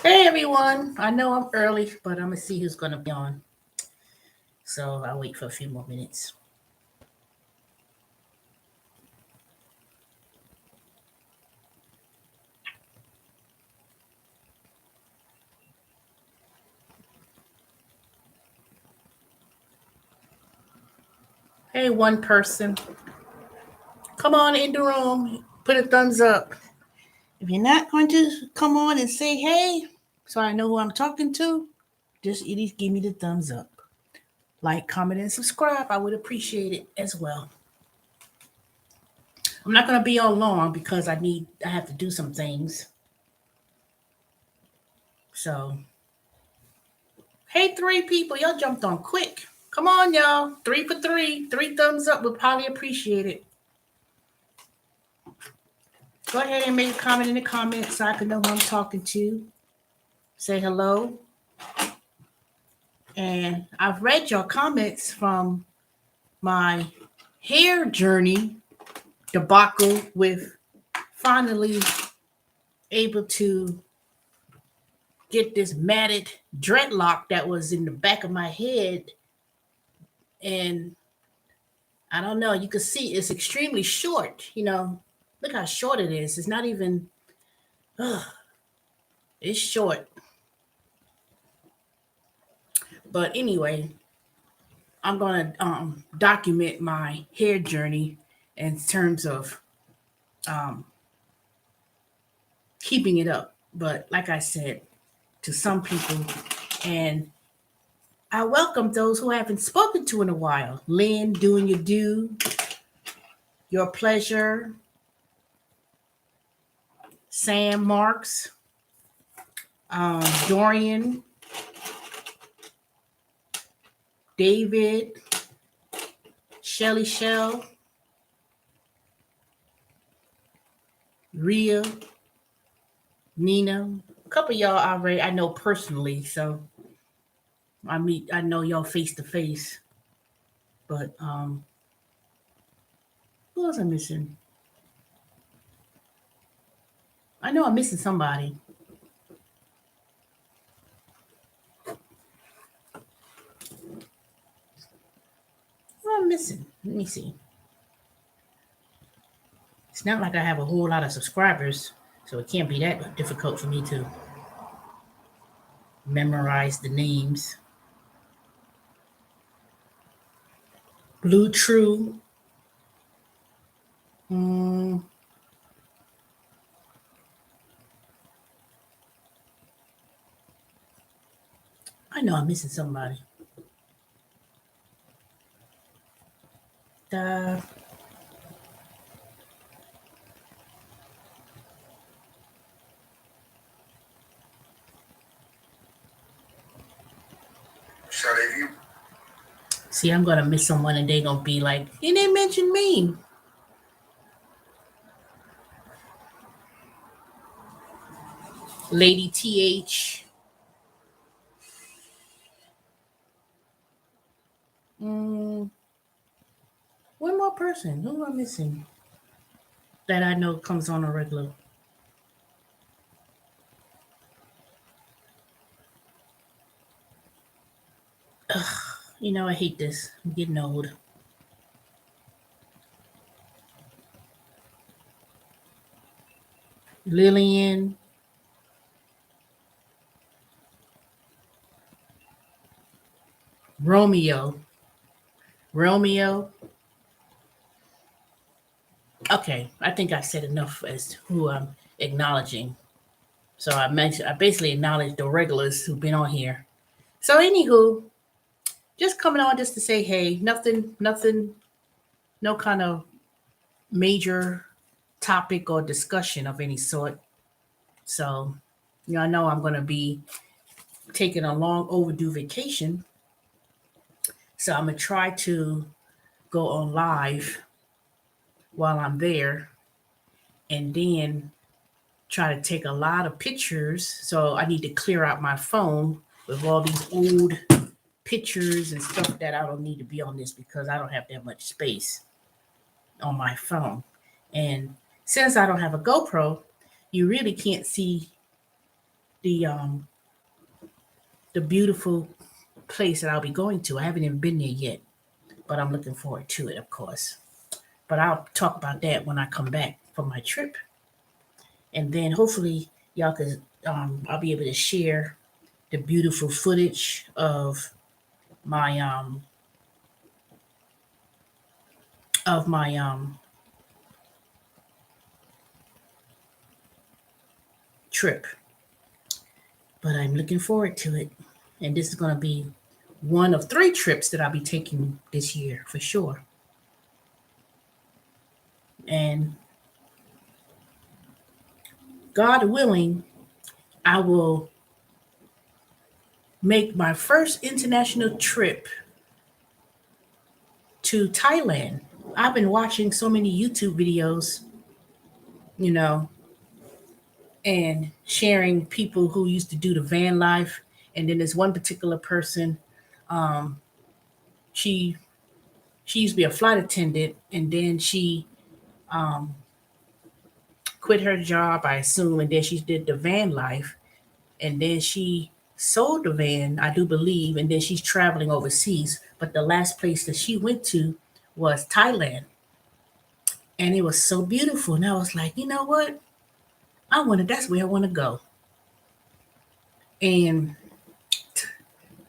Hey everyone, I know I'm early, but I'm gonna see who's gonna be on. So I'll wait for a few more minutes. Hey, one person, come on in the room, put a thumbs up. If you're not going to come on and say hey, so I know who I'm talking to, just at least give me the thumbs up. Like, comment, and subscribe. I would appreciate it as well. I'm not gonna be on long because I have to do some things. So, hey, three people, y'all jumped on quick. Come on, y'all. Three for three. Three thumbs up would probably appreciate it. Go ahead and make a comment in the comments so I can know who I'm talking to. Say hello. And I've read your comments from my hair journey debacle with finally able to get this matted dreadlock that was in the back of my head. And I don't know, you can see it's extremely short. Look how short it is. It's not even, it's short. But anyway, I'm going to document my hair journey in terms of um, keeping it up. But like I said, to some people, and I welcome those who I haven't spoken to in a while. Lynn, doing your due, your pleasure. Sam Marks, Dorian, David, Shelly Shell, Rhea, Nina. A couple of y'all I know personally, so I know y'all face to face. But who else I'm missing? I know I'm missing somebody. Who am I missing? Let me see. It's not like I have a whole lot of subscribers, so it can't be that difficult for me to memorize the names. Blue True. Mm, I know I'm missing somebody. Uh, See, I'm gonna miss someone, and they gonna be like, "You didn't mention me." Lady TH. Mm, one more person. Who am I missing? That I know comes on a regular. Ugh, I hate this. I'm getting old. Lillian, Romeo, Romeo. Okay, I think I said enough as who I'm acknowledging. So I basically acknowledged the regulars who've been on here. So anywho, just coming on just to say hey, nothing, no kind of major topic or discussion of any sort. So, I know I'm going to be taking a long overdue vacation. So, I'm going to try to go on live while I'm there and then try to take a lot of pictures. So, I need to clear out my phone with all these old pictures and stuff that I don't need to be on this because I don't have that much space on my phone. And since I don't have a GoPro, you really can't see the beautiful place that I'll be going to. I haven't even been there yet, but I'm looking forward to it, of course. But I'll talk about that when I come back from my trip, and then hopefully y'all can. I'll be able to share the beautiful footage my um of my trip. But I'm looking forward to it, and this is going to be one of 3 trips that I'll be taking this year for sure. And God willing, I will make my first international trip to Thailand. I've been watching so many YouTube videos, you know, and sharing people who used to do the van life. And then there's one particular person, um, she she used to be a flight attendant, and then she um, quit her job, I assume, and then she did the van life, and then she sold the van, I do believe, and then she's traveling overseas. But the last place that she went to was Thailand, and it was so beautiful. And I was like, you know what? That's where I want to go. And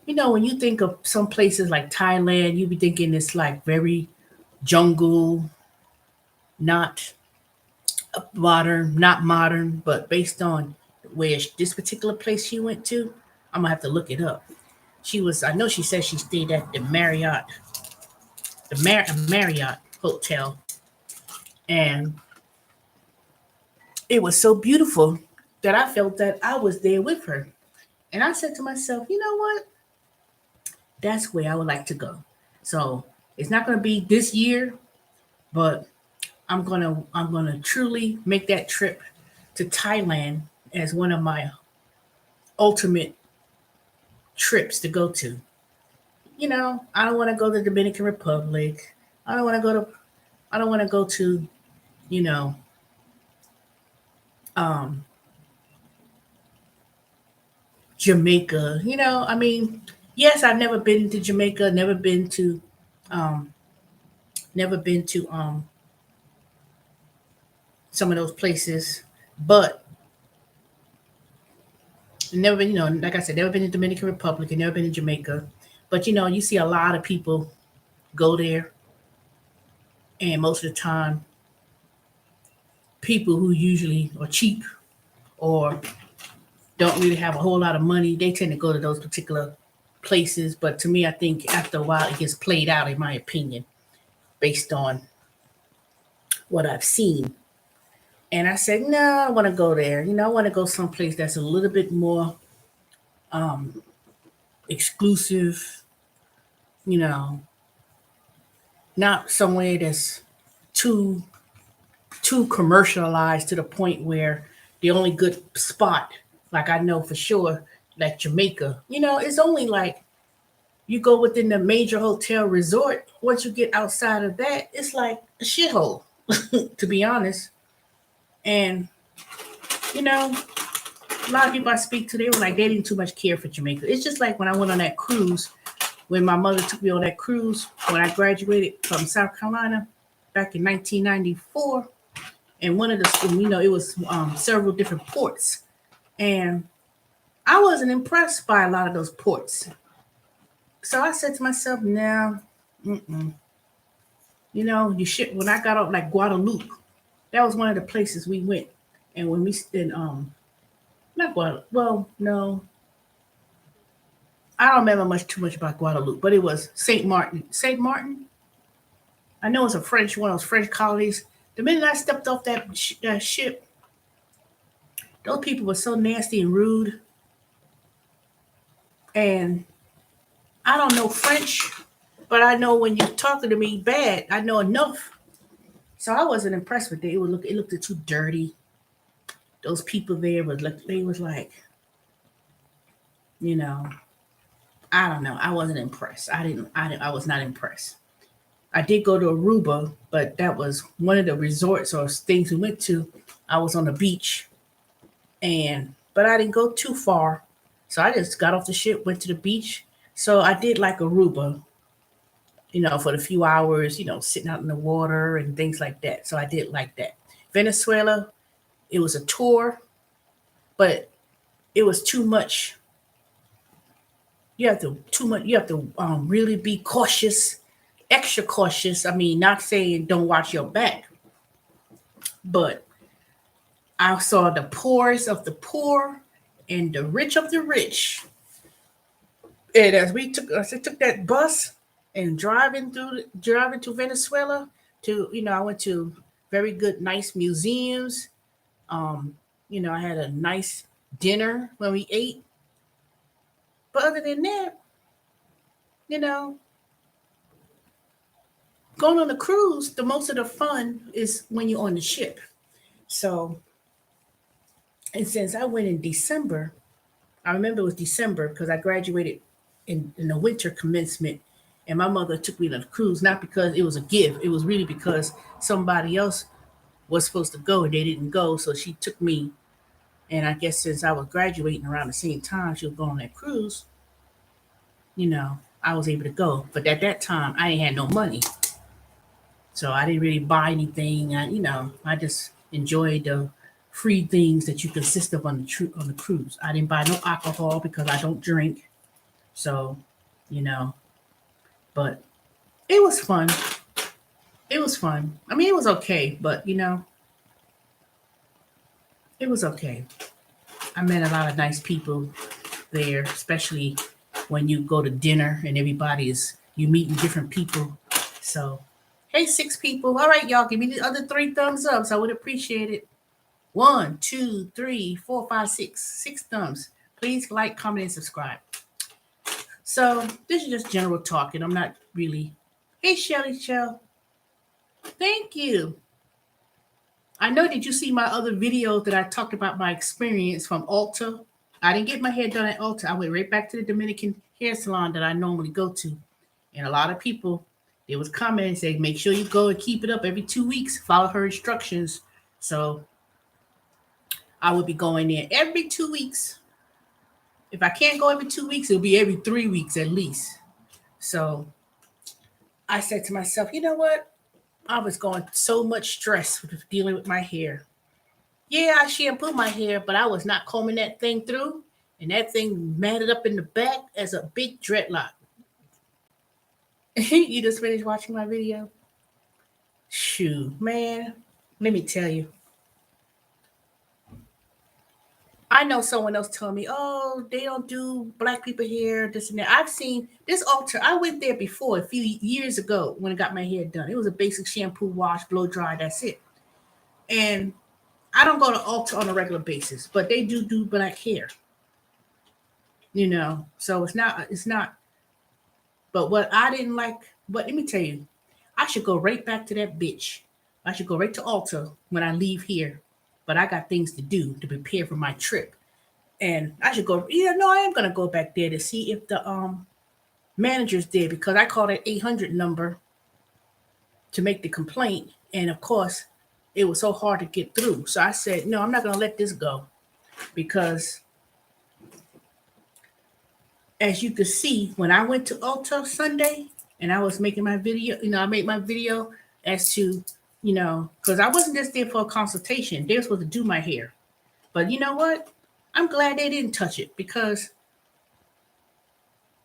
when you think of some places like Thailand, you be thinking it's like very jungle, not not modern, but based on where this particular place she went to, I'm gonna have to look it up. I know she said she stayed at the Marriott Hotel, and it was so beautiful that I felt that I was there with her. And I said to myself, you know what? That's where I would like to go. So it's not gonna be this year, but I'm gonna truly make that trip to Thailand as one of my ultimate trips to go to. I don't want to go to the Dominican Republic. I don't want to go to I don't want to go to, you know, um Jamaica. I mean, yes, I've never been to Jamaica, um never been to some of those places, but never been, like I said, never been to Dominican Republic and never been to Jamaica. But you see a lot of people go there, and most of the time people who usually are cheap or don't really have a whole lot of money, they tend to go to those particular places. But to me, I think after a while it gets played out, in my opinion, based on what I've seen. And I said, no, I want to go there. I want to go someplace that's a little bit more exclusive, you know, not somewhere that's too commercialized to the point where the only good spot, like I know for sure, like Jamaica, it's only like you go within the major hotel resort. Once you get outside of that, it's like a shithole, to be honest. And you know, a lot of people I speak to, they were like they didn't too much care for Jamaica. It's just like when I went on that cruise, when my mother took me on that cruise when I graduated from South Carolina back in 1994, and one of the, it was several different ports, and I wasn't impressed by a lot of those ports. So I said to myself, now, mm-mm. You should. When I got up like Guadeloupe, that was one of the places we went, and when we in not Guadeloupe, well, no, I don't remember too much about Guadeloupe, but it was Saint Martin. Saint Martin. I know it's one of those French colonies. The minute I stepped off that ship, those people were so nasty and rude. And I don't know French, but I know when you're talking to me bad, I know enough. So I wasn't impressed with it. It looked too dirty. Those people there was like, you know, I don't know. I wasn't impressed. I was not impressed. I did go to Aruba, but that was one of the resorts or things we went to. I was on the beach, and but I didn't go too far. So I just got off the ship, went to the beach. So I did like Aruba, for the few hours, sitting out in the water and things like that. So I did like that. Venezuela, it was a tour, but it was too much. You have to really be cautious, extra cautious. I mean, not saying don't watch your back, but I saw the poorest of the poor and the rich of the rich. And as I took that bus and driving to Venezuela, I went to very good, nice museums. Um, I had a nice dinner when we ate. But other than that, you know, going on a cruise, the most of the fun is when you're on the ship. So, and since I went in December, I remember it was December because I graduated in the winter commencement, and my mother took me to the cruise, not because it was a gift. It was really because somebody else was supposed to go and they didn't go. So she took me. And I guess since I was graduating around the same time she was going on that cruise, I was able to go. But at that time, I didn't have no money. So I didn't really buy anything. I just enjoyed the free things that you consist of on the cruise. I didn't buy no alcohol because I don't drink. So, you know, but it was fun. It was fun. I mean, it was okay, but it was okay. I met a lot of nice people there, especially when you go to dinner and you meeting different people. So, hey, 6 people. All right, y'all, give me the other 3 thumbs up. So I would appreciate it. 1, 2, 3, 4, 5, 6. 6 thumbs. Please like, comment, and subscribe. So this is just general talking. I'm not really. Hey, Shelly Shell. Thank you. I know, did you see my other video that I talked about my experience from Ulta? I didn't get my hair done at Ulta. I went right back to the Dominican hair salon that I normally go to. And a lot of people, there was comments saying, make sure you go and keep it up every 2 weeks. Follow her instructions. So I would be going there every 2 weeks. If I can't go every 2 weeks, it'll be every 3 weeks at least. So I said to myself, you know what? I was going so much stress with dealing with my hair. Yeah, I shampooed my hair, but I was not combing that thing through, and that thing matted up in the back as a big dreadlock. You just finished watching my video? Shoot, man. Let me tell you. I know someone else told me, oh, they don't do black people hair, this and that. I've seen this Ulta. I went there before a few years ago when I got my hair done. It was a basic shampoo, wash, blow dry, that's it. And I don't go to Ulta on a regular basis, but they do black hair. So it's not. But what I didn't like, but let me tell you, I should go right back to that bitch. I should go right to Ulta when I leave here. But I got things to do to prepare for my trip. And I should go, no, I am gonna go back there to see if the manager's there, because I called that 800 number to make the complaint. And of course, it was so hard to get through. So I said, no, I'm not gonna let this go, because as you could see, when I went to Ulta Sunday and I was making my video, I made my video as to, because I wasn't just there for a consultation. They were supposed to do my hair. But you know what? I'm glad they didn't touch it, because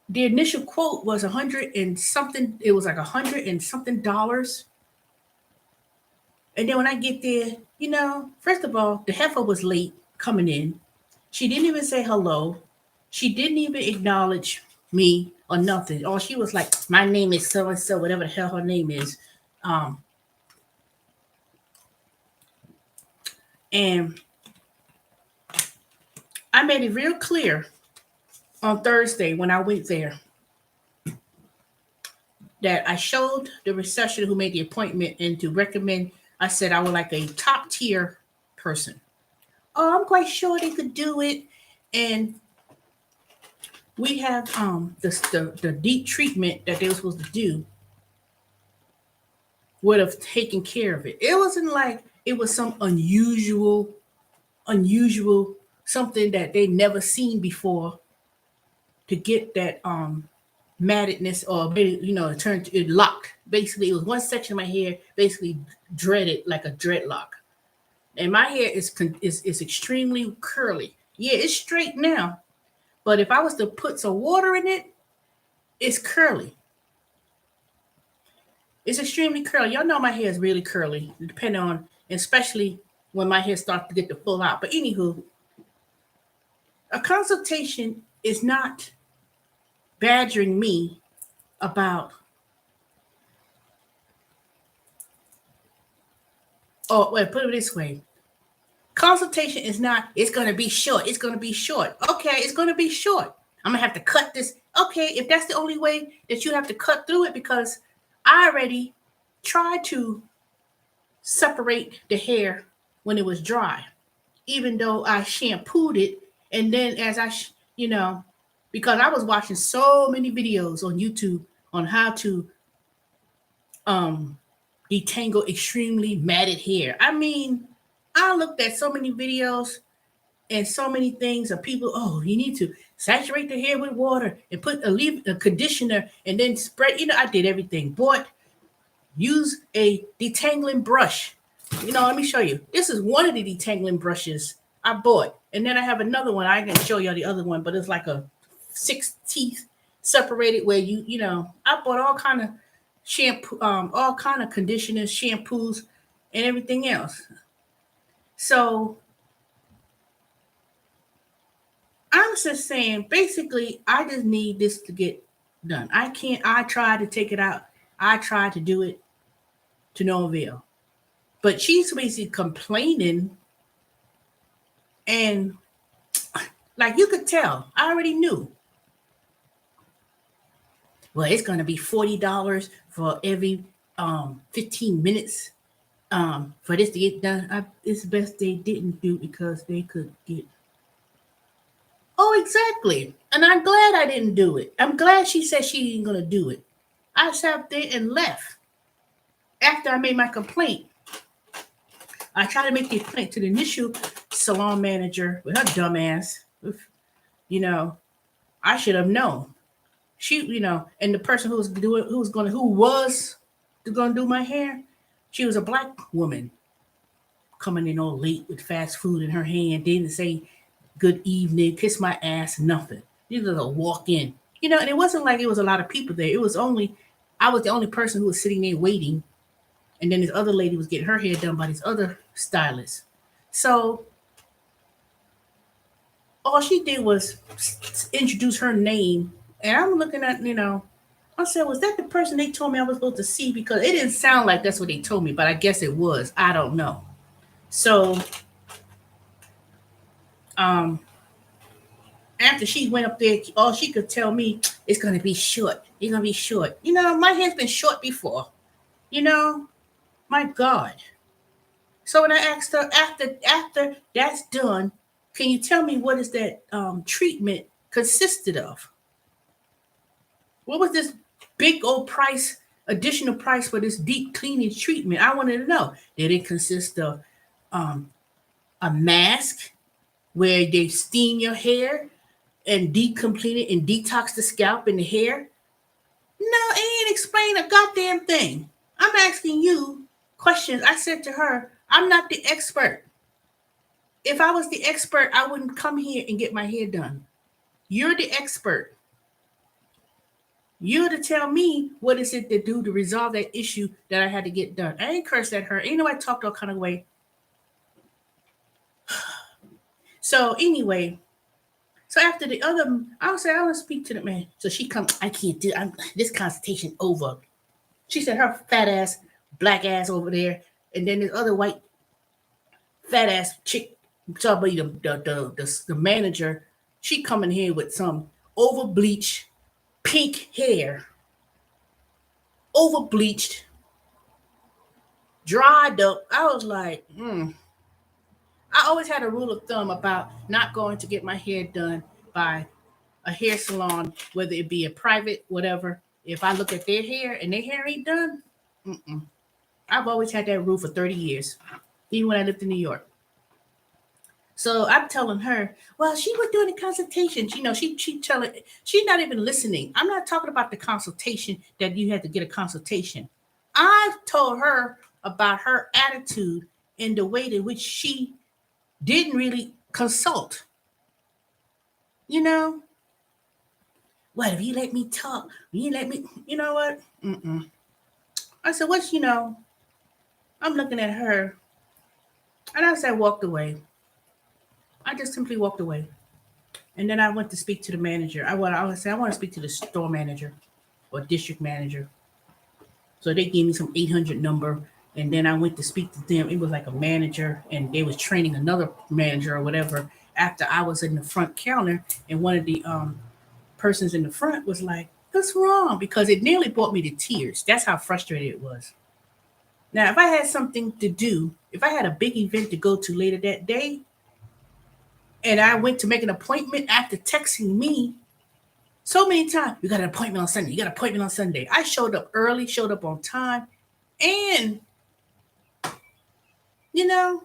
the initial quote was 100 and something. It was like 100 and something dollars. And then when I get there, first of all, the heifer was late coming in. She didn't even say hello. She didn't even acknowledge me or nothing. Or she was like, my name is so and so, whatever the hell her name is. And I made it real clear on Thursday when I went there that I showed the receptionist who made the appointment and to recommend, I said I would like a top tier person. Oh, I'm quite sure they could do it. And we have the deep treatment that they were supposed to do would have taken care of it. It wasn't like it was some unusual something that they never seen before to get that mattedness, or it turned it locked. Basically, it was one section of my hair basically dreaded like a dreadlock, and my hair is extremely curly. Yeah, it's straight now, but if I was to put some water in it, it's curly. It's extremely curly. Y'all know my hair is really curly, depending on, especially when my hair starts to get the full out. But anywho, a consultation is not badgering me about, oh, wait, put it this way. Consultation is not, it's going to be short. It's going to be short. Okay, it's going to be short. I'm going to have to cut this. Okay, if that's the only way that you have to cut through it, because I already tried to separate the hair when it was dry, even though I shampooed it. And then as because I was watching so many videos on YouTube on how to detangle extremely matted hair. I mean, I looked at so many videos and so many things of people. Oh, you need to saturate the hair with water and put a conditioner and then spread. I did everything. Use a detangling brush. Let me show you. This is one of the detangling brushes I bought. And then I have another one. I can show you the other one, but it's like a 6 teeth separated where I bought all kind of shampoo, all kind of conditioners, shampoos, and everything else. So I'm just saying, basically, I just need this to get done. I tried to take it out. I tried to do it to no avail. But she's basically complaining, and like you could tell, I already knew. Well, it's going to be $40 for every 15 minutes for this to get done. It's best they didn't do, because they could get. Oh, exactly. And I'm glad I didn't do it. I'm glad she said she ain't going to do it. I sat there and left after I made my complaint. I tried to make the complaint to the initial salon manager with her dumbass. I should have known. She, and the person who was going to do my hair, she was a black woman coming in all late with fast food in her hand, didn't say good evening, kiss my ass, nothing. She was a walk in, and it wasn't like it was a lot of people there. I was the only person who was sitting there waiting. And then this other lady was getting her hair done by this other stylist. So all she did was introduce her name. And I'm looking at, I said, was that the person they told me I was supposed to see? Because it didn't sound like that's what they told me, but I guess it was. I don't know. So after she went up there, all she could tell me, it's going to be short. It's going to be short. My hair's been short before. My God. So when I asked her after that's done, can you tell me what is that treatment consisted of? What was this big old additional price for this deep cleaning treatment? I wanted to know. Did it consist of a mask where they steam your hair and decomplete it and detox the scalp and the hair? No, it ain't explain a goddamn thing. I'm asking you questions. I said to her, I'm not the expert. If I was the expert, I wouldn't come here and get my hair done. You're the expert. You're to tell me what is it to do to resolve that issue that I had to get done. I ain't cursed at her. I talked all kind of way. So anyway, so after the other, I want to speak to the man. So she come, I can't do this consultation over. She said her fat ass, black ass over there. And then this other white fat ass chick, somebody, the manager, she coming here with some over bleached pink hair, over bleached, dried up. I was like, I always had a rule of thumb about not going to get my hair done by a hair salon, whether it be a private, whatever. If I look at their hair and their hair ain't done, I've always had that rule for 30 years, even when I lived in New York. So I'm telling her, well, she was doing the consultations. She telling she's not even listening. I'm not talking about the consultation that you had to get a consultation. I told her about her attitude and the way in which she didn't really consult. You know, what if you let me talk? You let me, you know what? Mm-mm. I said, what's, I'm looking at her and I said, walked away. I just simply walked away. And then I went to speak to the manager. I want to speak to the store manager or district manager. So they gave me some 800 number. And then I went to speak to them. It was like a manager and they was training another manager or whatever after I was in the front counter. And one of the persons in the front was like, what's wrong? Because it nearly brought me to tears. That's how frustrated it was. Now, if I had something to do, if I had a big event to go to later that day, and I went to make an appointment after texting me so many times, you got an appointment on Sunday, you got an appointment on Sunday. I showed up early, showed up on time, and you know,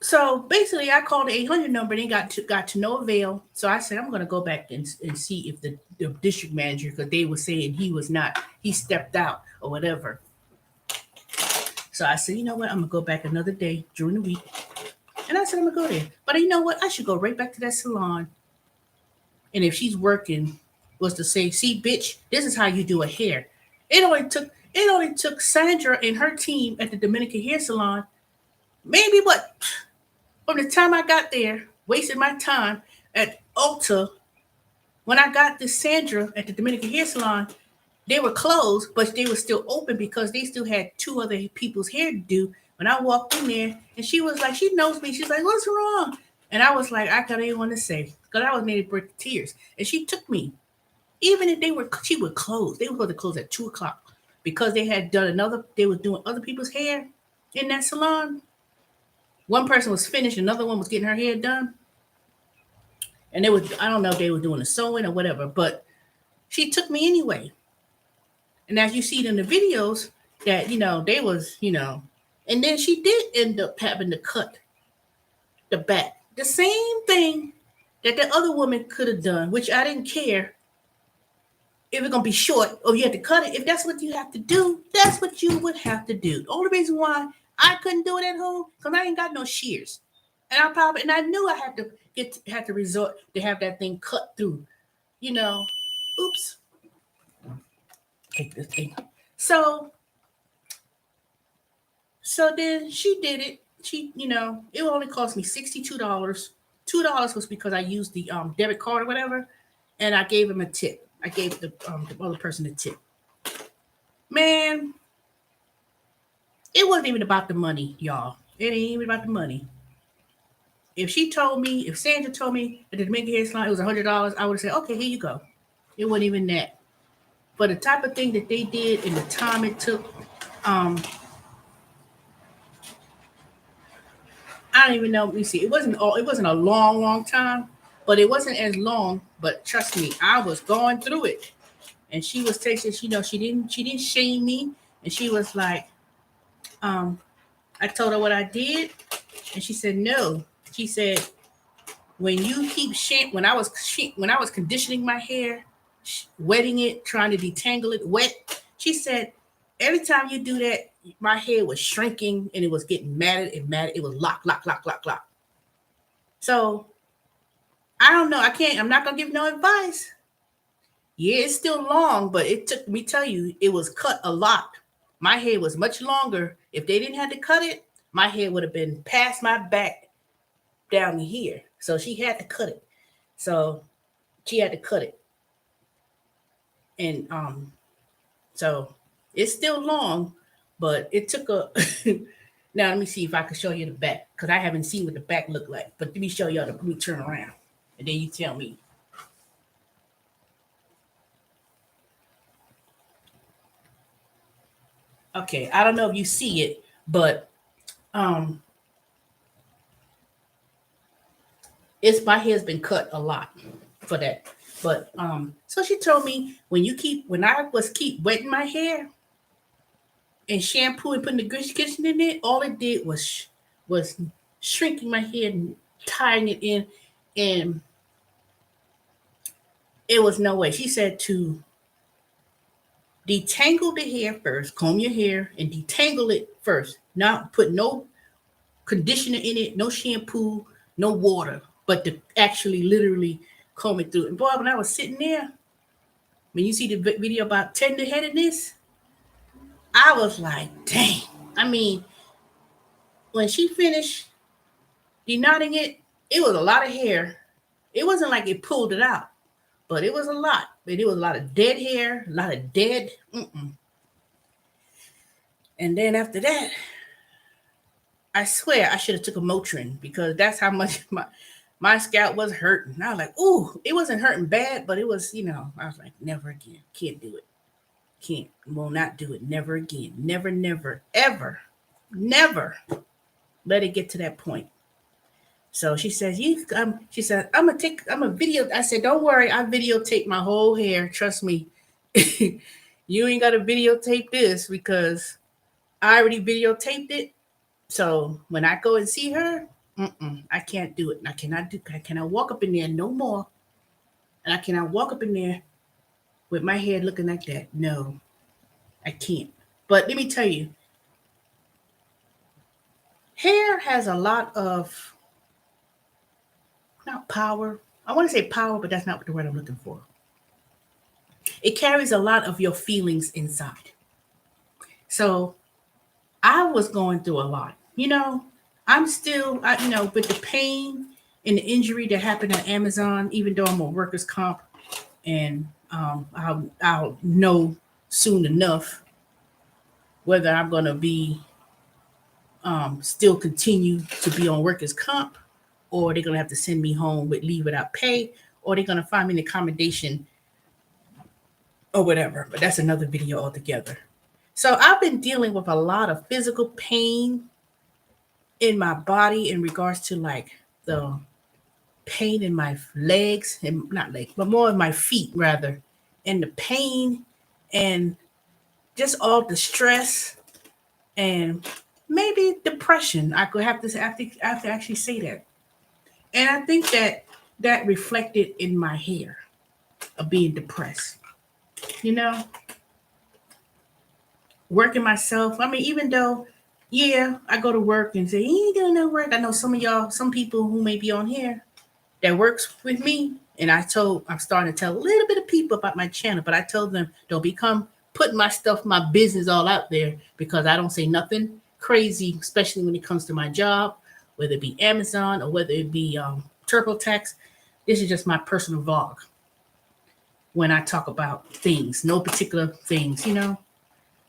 so basically I called the 800 number and got to no avail. So I said, I'm gonna go back and see if the district manager, because they were saying he stepped out or whatever. So I said, you know what, I'm gonna go back another day during the week. And I said, I'm gonna go there. But you know what? I should go right back to that salon. And if she's working, was to say, see, bitch, this is how you do a hair. It only took Sandra and her team at the Dominican Hair Salon, maybe what, from the time I got there, wasted my time at Ulta. When I got this Sandra at the Dominican Hair Salon, they were closed, but they were still open because they still had two other people's hair to do. When I walked in there, and she was like, she knows me. She's like, what's wrong? And I was like, I can't even want to say, because I was nearly break to tears. And she took me, even if she would close. They were going to close at 2:00 because they were doing other people's hair in that salon. One person was finished, another one was getting her hair done. And I don't know if they were doing a sewing or whatever, but she took me anyway. And as you see it in the videos, that, they was, and then she did end up having to cut the back. The same thing that the other woman could have done, which I didn't care if it's gonna be short or you have to cut it. If that's what you have to do, that's what you would have to do. The only reason why I couldn't do it at home, because I ain't got no shears. And I knew I had to resort to have that thing cut through. Oops. Take this thing. So then she did it. It only cost me $62. $2 was because I used the debit card or whatever, and I gave him a tip. I gave the other person a tip. Man, it wasn't even about the money, y'all. It ain't even about the money. If Sandra told me at the Dominican Hair Salon it was $100, I would have said, okay, here you go. It wasn't even that. But the type of thing that they did and the time it took, I don't even know. Let me see. It wasn't a long, long time, but it wasn't as long. But trust me, I was going through it. And she was texting, she didn't shame me. And she was like, I told her what I did, and she said no. She said, when you keep when I was conditioning my hair, wetting it, trying to detangle it wet, she said, every time you do that, my hair was shrinking and it was getting matted and matted. It was lock, lock, lock, lock, lock. So I don't know. I'm not gonna give no advice. Yeah, it's still long, but it took me tell you, it was cut a lot. My hair was much longer. If they didn't have to cut it, my hair would have been past my back down here. So she had to cut it. So she had to cut it. And so it's still long, but it took a now let me see if I can show you the back, because I haven't seen what the back looked like. But let me show y'all let me turn around. And then you tell me. Okay, I don't know if you see it, but it's my hair's been cut a lot for that. But so she told me when I keep wetting my hair, and shampoo and putting the conditioner in it, all it did was shrinking my hair and tying it in, and it was no way. She said to detangle the hair first, comb your hair and detangle it first. Not put no conditioner in it, no shampoo, no water, but to actually literally comb it through. And boy, when I was sitting there, when you see the video about tender-headedness, I was like, dang. I mean, when she finished deknotting it, it was a lot of hair. It wasn't like it pulled it out, but it was a lot. But it was a lot of dead hair, a lot of dead. And then after that, I swear I should have took a Motrin because that's how much my scalp was hurting. I was like, ooh, it wasn't hurting bad, but it was, I was like, never again. Can't do it. Can't, will not do it. Never again. Never, never, ever, never let it get to that point. So she says, she said, I'm a video. I said, don't worry. I videotape my whole hair. Trust me. You ain't got to videotape this because I already videotaped it. So when I go and see her, I can't do it. I cannot walk up in there no more. And I cannot walk up in there with my hair looking like that. No, I can't. But let me tell you, hair has a lot of, not power. I want to say power, but that's not the word I'm looking for. It carries a lot of your feelings inside. So I was going through a lot. I'm still, with the pain and the injury that happened at Amazon, even though I'm on workers' comp, and I'll know soon enough whether I'm going to be still continue to be on workers' comp, or they're going to have to send me home with leave without pay, or they're going to find me an accommodation or whatever. But that's another video altogether. So I've been dealing with a lot of physical pain in my body in regards to like the pain in my legs, and not legs, but more in my feet rather, and the pain and just all the stress and maybe depression. I could have to actually say that. And I think that reflected in my hair of being depressed. Working myself. I mean, even though, yeah, I go to work and say, you ain't doing no work. I know some people who may be on here that works with me. And I'm starting to tell a little bit of people about my channel, but I told them don't become putting my stuff, my business all out there, because I don't say nothing crazy, especially when it comes to my job, whether it be Amazon or whether it be TurboTax. This is just my personal vlog when I talk about things, no particular things,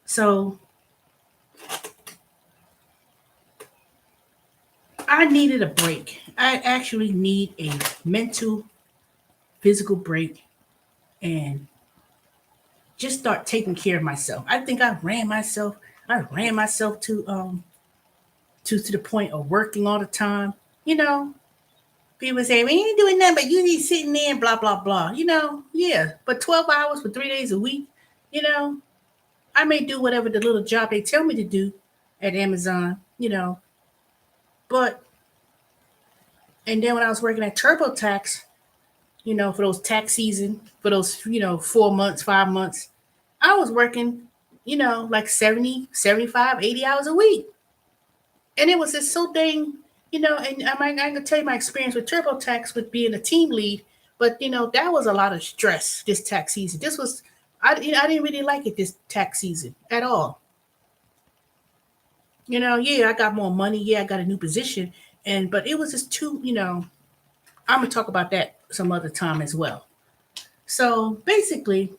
So I needed a break. I actually need a mental, physical break and just start taking care of myself. I think I ran myself to the point of working all the time. People say, we ain't doing nothing, but you need sitting there and blah, blah, blah. Yeah. But 12 hours for 3 days a week, I may do whatever the little job they tell me to do at Amazon, But, and then when I was working at TurboTax, for those tax season, for those, 4 months, 5 months, I was working, like 70, 75, 80 hours a week. And it was just so dang, and I can tell you my experience with TurboTax with being a team lead, but, that was a lot of stress this tax season. I didn't really like it this tax season at all. Yeah, I got more money. Yeah, I got a new position. But it was just too, I'm going to talk about that some other time as well. So basically,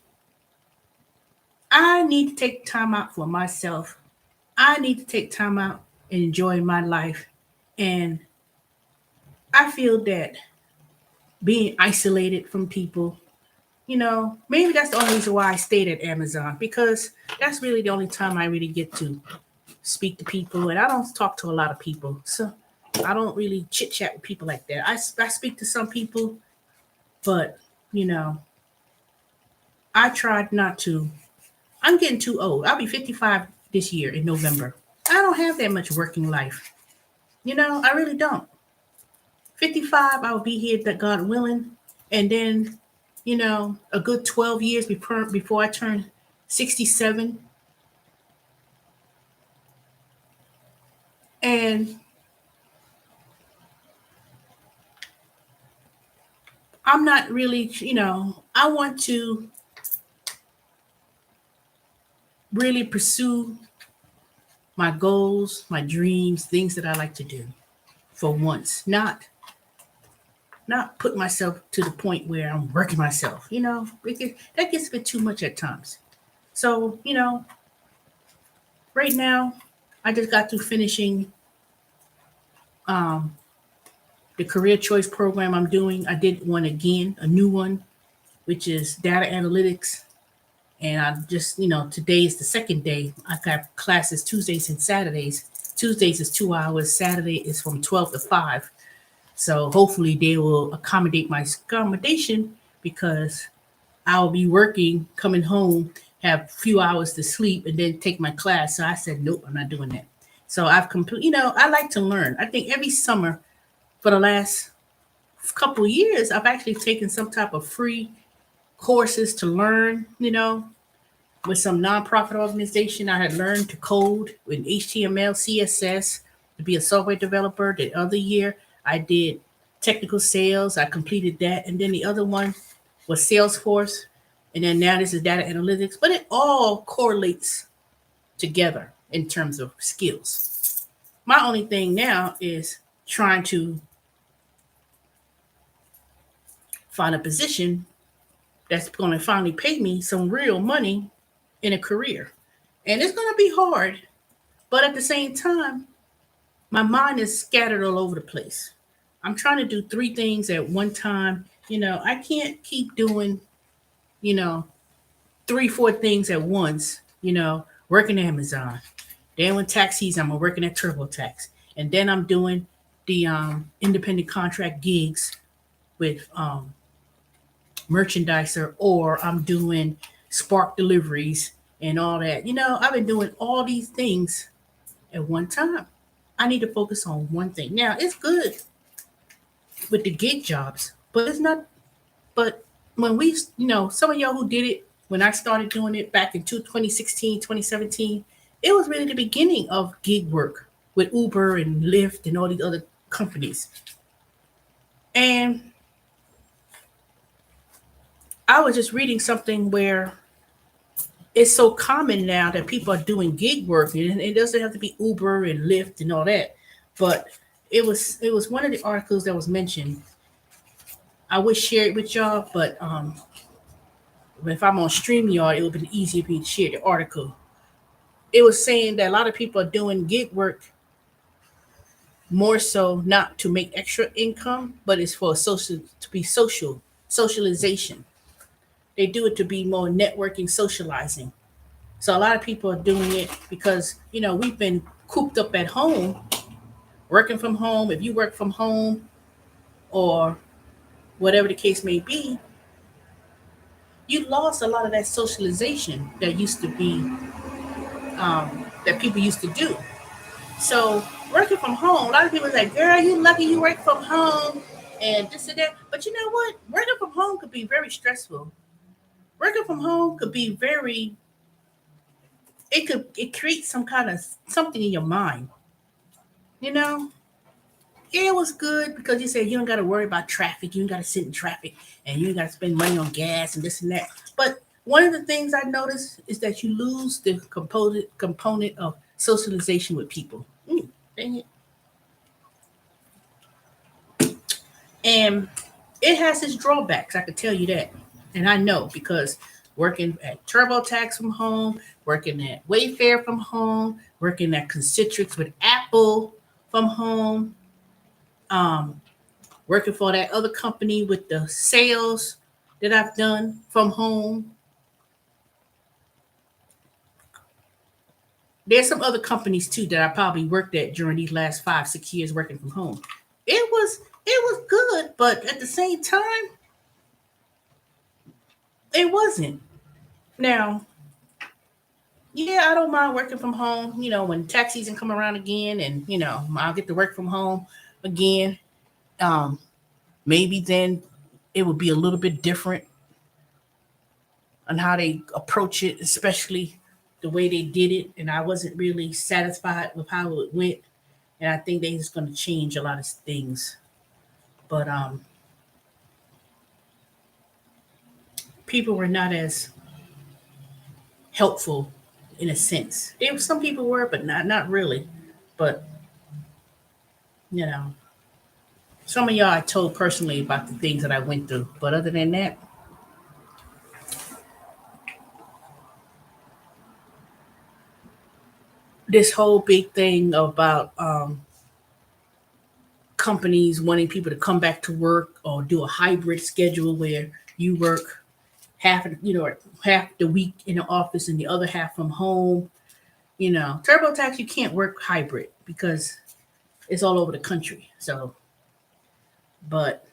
I need to take time out for myself. I need to take time out and enjoy my life. And I feel that being isolated from people, maybe that's the only reason why I stayed at Amazon, because that's really the only time I really get to speak to people. And I don't talk to a lot of people. So I don't really chit chat with people like that. I speak to some people, but, I tried not to. I'm getting too old. I'll be 55 this year in November. I don't have that much working life. I really don't. 55, I'll be here, that God willing. And then, a good 12 years before I turn 67. And I'm not really, I want to really pursue my goals, my dreams, things that I like to do for once, not put myself to the point where I'm working myself, because that gets a bit too much at times. So, right now I just got through finishing um, the career choice program I'm doing. I did one again, a new one, which is data analytics. And I just, today is the second day. I got classes Tuesdays and Saturdays. Tuesdays is 2 hours. Saturday is from 12 to 5. So hopefully they will accommodate my accommodation because I'll be working, coming home, have a few hours to sleep, and then take my class. So I said, nope, I'm not doing that. So I've I like to learn. I think every summer for the last couple of years, I've actually taken some type of free courses to learn, with some nonprofit organization. I had learned to code with HTML, CSS to be a software developer. The other year, I did technical sales. I completed that. And then the other one was Salesforce. And then now this is data analytics. But it all correlates together in terms of skills. My only thing now is trying to find a position that's going to finally pay me some real money in a career. And it's going to be hard, but at the same time, my mind is scattered all over the place. I'm trying to do three things at one time. I can't keep doing, you know, three, four things at once, working at Amazon. Then when tax season, I'm working at TurboTax. And then I'm doing the independent contract gigs with merchandiser, or I'm doing Spark deliveries and all that. I've been doing all these things at one time. I need to focus on one thing. Now, it's good with the gig jobs, but it's not. But when some of y'all who did it, when I started doing it back in 2016, 2017, it was really the beginning of gig work with Uber and Lyft and all these other companies. And I was just reading something where it's so common now that people are doing gig work, and it doesn't have to be Uber and Lyft and all that. But it was one of the articles that was mentioned. I would share it with y'all, but if I'm on StreamYard, it would be easier for me to share the article. It was saying that a lot of people are doing gig work more so not to make extra income, but it's for socialization. They do it to be more networking, socializing. So a lot of people are doing it because, we've been cooped up at home, working from home. If you work from home or whatever the case may be, you lost a lot of that socialization that used to be, that people used to do. So working from home, a lot of people are like, girl, you lucky you work from home and this and that. But you know what? Working from home could be very stressful. Working from home could be it creates some kind of something in your mind. You know, yeah, it was good because you said you don't got to worry about traffic. You don't got to sit in traffic and you got to spend money on gas and this and that. But one of the things I noticed is that you lose the component of socialization with people. Dang it. And it has its drawbacks, I can tell you that. And I know because working at TurboTax from home, working at Wayfair from home, working at Concentrix with Apple from home, um, working for that other company with the sales that I've done from home. There's some other companies too that I probably worked at during these last 5, 6 years working from home. It was good, but at the same time, it wasn't. Now, Yeah, I don't mind working from home. When tax season come around again, and I'll get to work from home again. Um, Maybe then it would be a little bit different on how they approach it, especially the way they did it. And I wasn't really satisfied with how it went. And I think they're just going to change a lot of things. But people were not as helpful in a sense. Some people were, but not really. But you know, some of y'all I told personally about the things that I went through. But other than that, this whole big thing about companies wanting people to come back to work or do a hybrid schedule where you work half the week in the office and the other half from home. TurboTax, you can't work hybrid because it's all over the country. So, but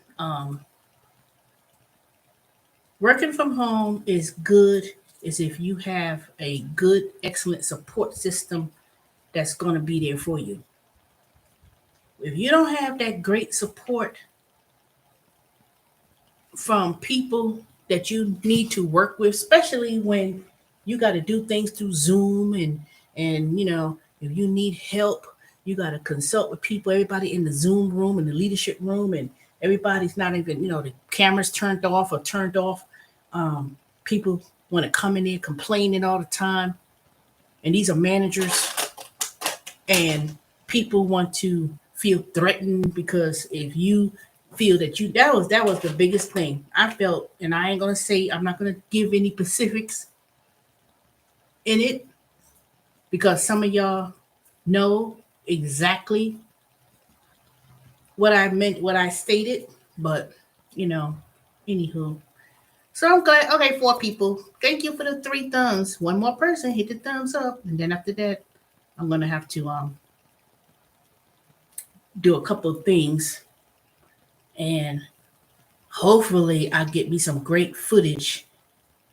working from home is good is if you have a good, excellent support system that's going to be there for you. If you don't have that great support from people that you need to work with, especially when you got to do things through Zoom, and if you need help, you got to consult with people, everybody in the Zoom room and the leadership room, and everybody's not even the cameras turned off or turned off. People want to come in there complaining all the time, and these are managers, and people want to feel threatened because if you feel that was the biggest thing I felt. And I'm not gonna give any specifics in it because some of y'all know exactly what I meant, what I stated. But you know anywho, so I'm glad. Okay, 4 people, thank you for the 3 thumbs. One more person hit the thumbs up, and then after that I'm gonna have to do a couple of things, and hopefully I'll get me some great footage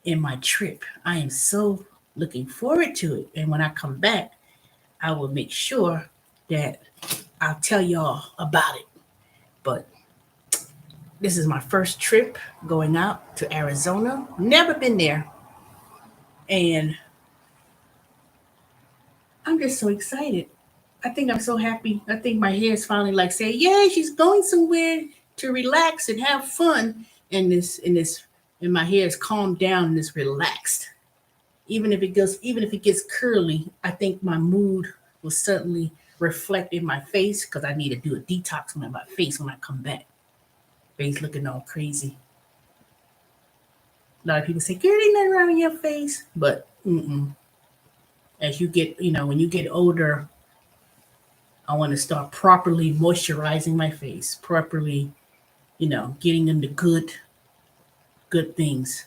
in my trip. I am so looking forward to it. And when I come back, I will make sure that I'll tell y'all about it. But this is my first trip going out to Arizona. Never been there. And I'm just so excited. I think I'm so happy. I think my hair is finally like saying, "Yay, she's going somewhere to relax and have fun." And my hair is calmed down and it's relaxed. Even if it gets curly, I think my mood will certainly reflect in my face because I need to do a detox on my face when I come back. Face looking all crazy. A lot of people say, "Girl, ain't nothing wrong with your face," but as you get, when you get older, I want to start properly moisturizing my face, properly, getting into good things.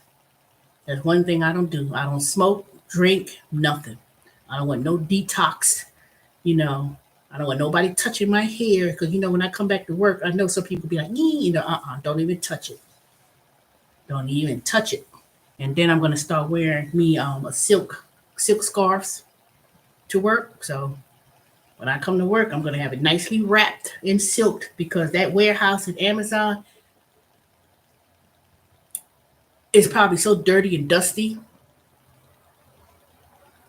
That's one thing I don't do. I don't smoke, drink, nothing. I don't want no detox. You know, I don't want nobody touching my hair because when I come back to work, I know some people be like, don't even touch it. Don't even touch it. And then I'm gonna start wearing me a silk scarves to work. So when I come to work, I'm gonna have it nicely wrapped in silk because that warehouse at Amazon is probably so dirty and dusty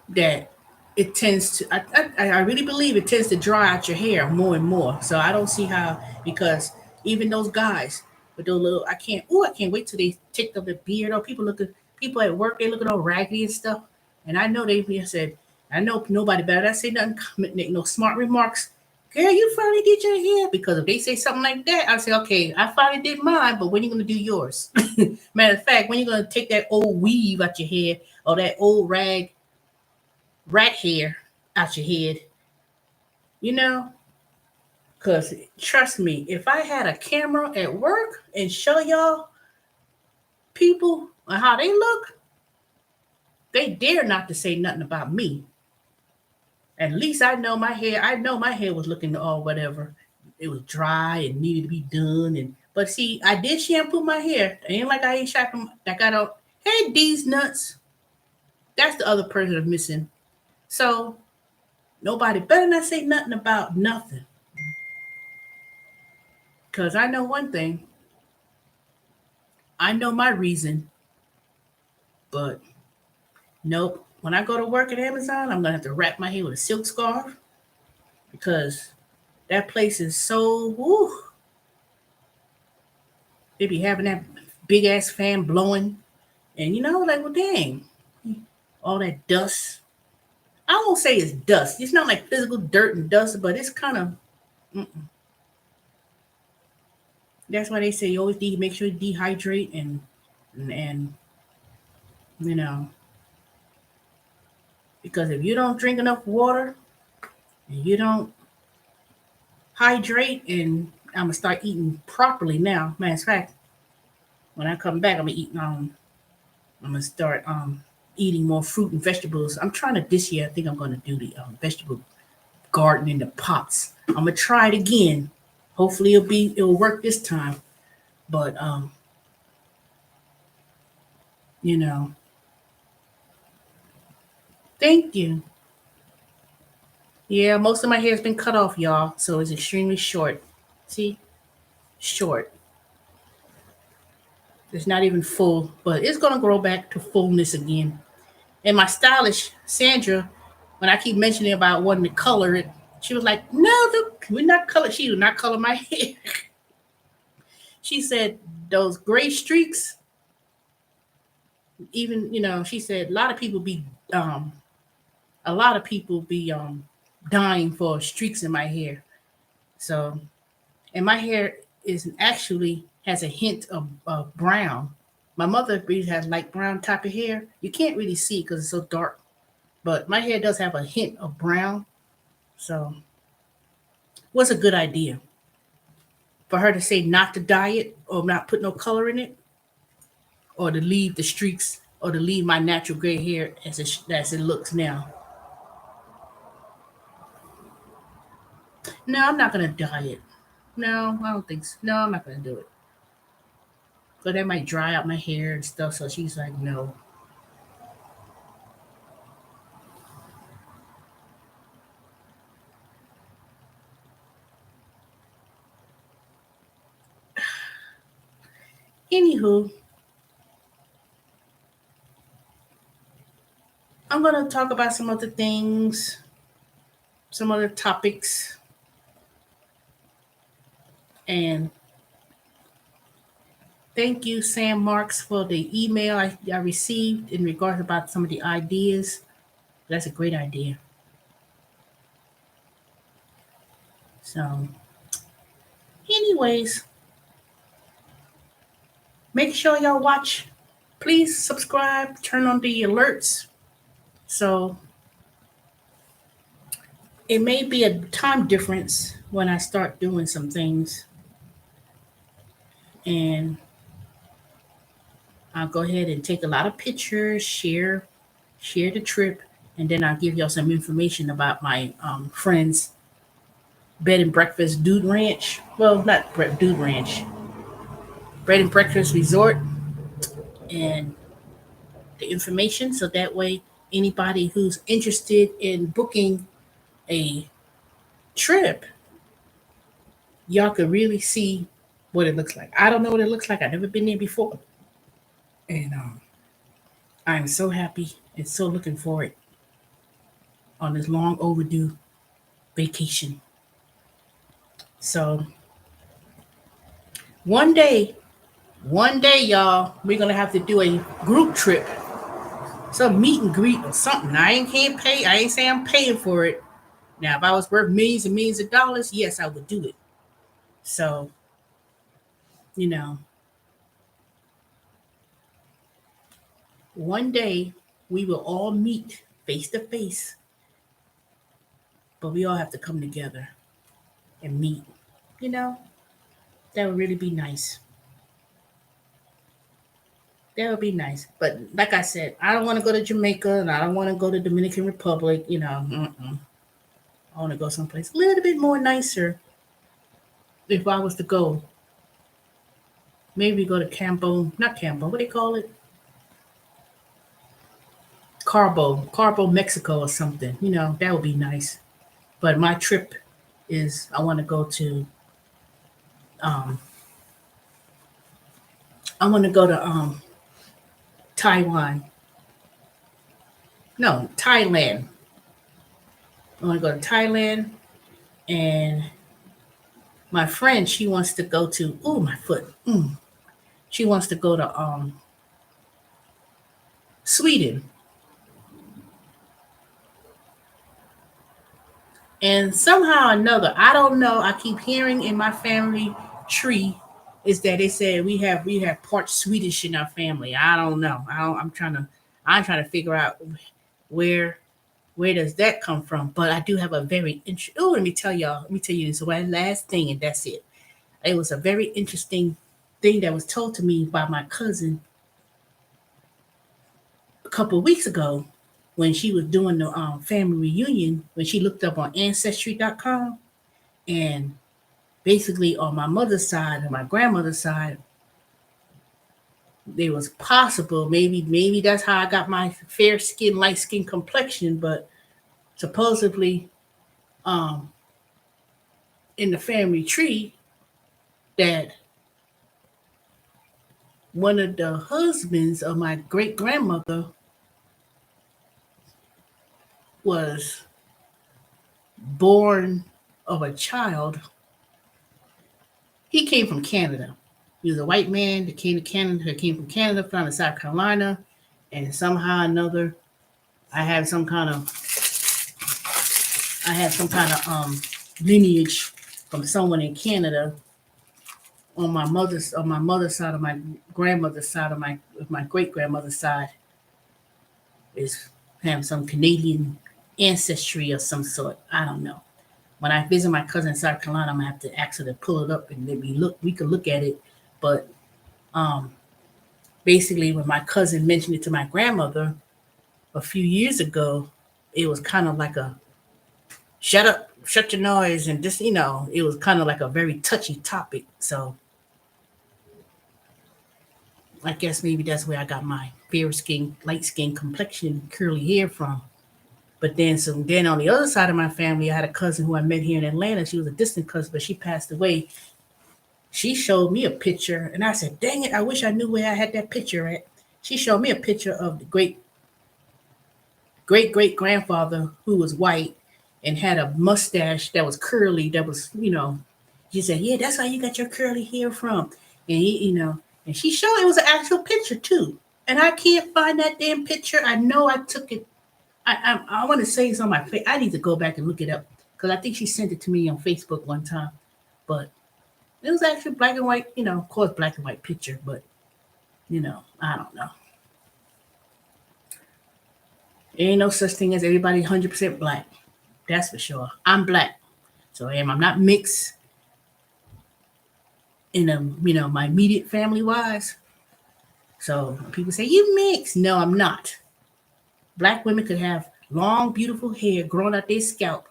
that it tends to. I really believe it tends to dry out your hair more and more. So I don't see how, because even those guys with those little, I can't wait till they take up the beard. Or people at work, they looking all raggedy and stuff. And I know they said, I know nobody better not say nothing, make no smart remarks. Girl, you finally did your hair. Because if they say something like that, I say, okay, I finally did mine, but when you gonna do yours? Matter of fact, when you gonna take that old weave out your hair or that old rat hair out your head, you know? Because trust me, if I had a camera at work and show y'all people how they look, they dare not to say nothing about me. At least I know my hair was looking all whatever. It was dry and needed to be done. But see, I did shampoo my hair. It ain't like I got out. Hey, these nuts. That's the other person I'm missing. So nobody better not say nothing about nothing. Because I know one thing. I know my reason, but nope. When I go to work at Amazon, I'm gonna have to wrap my hair with a silk scarf because that place is so woo. They be having that big ass fan blowing, and like, well, dang, all that dust. I won't say it's dust. It's not like physical dirt and dust, but it's kind of. That's why they say you always need to make sure you dehydrate and you know because if you don't drink enough water and you don't hydrate, and I'm gonna start eating properly now. Matter of fact, when I come back, I'm gonna start eating more fruit and vegetables. I'm trying to this year. I think I'm gonna do the vegetable garden in the pots. I'm gonna try it again. Hopefully it'll work this time. But you know, thank you. Yeah, most of my hair has been cut off, y'all, so it's extremely short. See, short. It's not even full, but it's gonna grow back to fullness again. And my stylist, Sandra, when I keep mentioning about wanting to color it, she was like, "No, we're not color." She did not color my hair. She said those gray streaks. Even she said um, a lot of people be dying for streaks in my hair. So, and my hair is actually has a hint of brown. My mother really has light brown type of hair. You can't really see because it's so dark, but my hair does have a hint of brown. So, what's a good idea for her to say not to dye it or not put no color in it, or to leave the streaks, or to leave my natural gray hair as it looks now? No, I'm not gonna dye it. No, I don't think so. No, I'm not gonna do it. But that might dry out my hair and stuff. So she's like, no. Anywho, I'm gonna talk about some other things, some other topics, and thank you, Sam Marks, for the email I received in regards about some of the ideas. That's a great idea. So, anyways, make sure y'all watch. Please subscribe, turn on the alerts. So it may be a time difference when I start doing some things, and I'll go ahead and take a lot of pictures, share the trip, and then I'll give y'all some information about my friends bed and breakfast Dude Ranch. Well, not Dude Ranch, bed and breakfast resort, and the information, so that way anybody who's interested in booking a trip, y'all could really see what it looks like. I don't know what it looks like. I've never been there before, and I'm so happy and so looking forward on this long overdue vacation. So one day, y'all, we're gonna have to do a group trip, some meet and greet or something. I ain't can't pay. I ain't saying I'm paying for it. Now, if I was worth millions and millions of dollars, yes, I would do it. So, you know, one day we will all meet face to face, but we all have to come together and meet. You know, that would really be nice. That would be nice. But like I said, I don't want to go to Jamaica and I don't want to go to Dominican Republic. I want to go someplace a little bit more nicer. If I was to go, maybe go to Campo, not Campo, what do you call it? Carbo, Mexico or something. That would be nice. But my trip is I want to go to um Taiwan. No, Thailand. I want to go to Thailand, and my friend, she wants to go to, oh, my foot. She wants to go to Sweden. And somehow or another, I don't know. I keep hearing in my family tree is that they said we have part Swedish in our family. I don't know. I'm trying to figure out where where does that come from. But I do have a very interesting. Oh, let me tell y'all. Let me tell you this one last thing, and that's it. It was a very interesting thing that was told to me by my cousin a couple of weeks ago when she was doing the family reunion. When she looked up on Ancestry.com, and basically on my mother's side and my grandmother's side, it was possible. Maybe that's how I got my fair skin, light skin complexion. But supposedly, um, in the family tree, that one of the husbands of my great grandmother was born of a child. He came from Canada. He was a white man that came to Canada. That came from Canada, found in South Carolina, and somehow or another, I have some kind of lineage from someone in Canada on my mother's side, of my grandmother's side, of my great grandmother's side, is have some Canadian ancestry of some sort. I don't know. When I visit my cousin in South Carolina, I'm gonna have to ask her to pull it up and let me look. We could look at it, but um, basically, when my cousin mentioned it to my grandmother a few years ago, it was kind of like a shut up, shut your noise, and just it was kind of like a very touchy topic. So I guess maybe that's where I got my fair skin, light skin complexion, curly hair from. But then on the other side of my family, I had a cousin who I met here in Atlanta. She was a distant cousin, but she passed away. She showed me a picture, and I said, "Dang it! I wish I knew where I had that picture at." She showed me a picture of the great grandfather who was white and had a mustache that was curly. That was. She said, "Yeah, that's how you got your curly hair from." And and she showed it was an actual picture too. And I can't find that damn picture. I know I took it. I want to say it's on my face. I need to go back and look it up because I think she sent it to me on Facebook one time. But it was actually black and white. Of course, black and white picture. But I don't know. There ain't no such thing as everybody 100% black. That's for sure. I'm black, so I am. I'm not mixed in my immediate family wise. So people say you mix. No, I'm not. Black women could have long, beautiful hair growing out their scalp,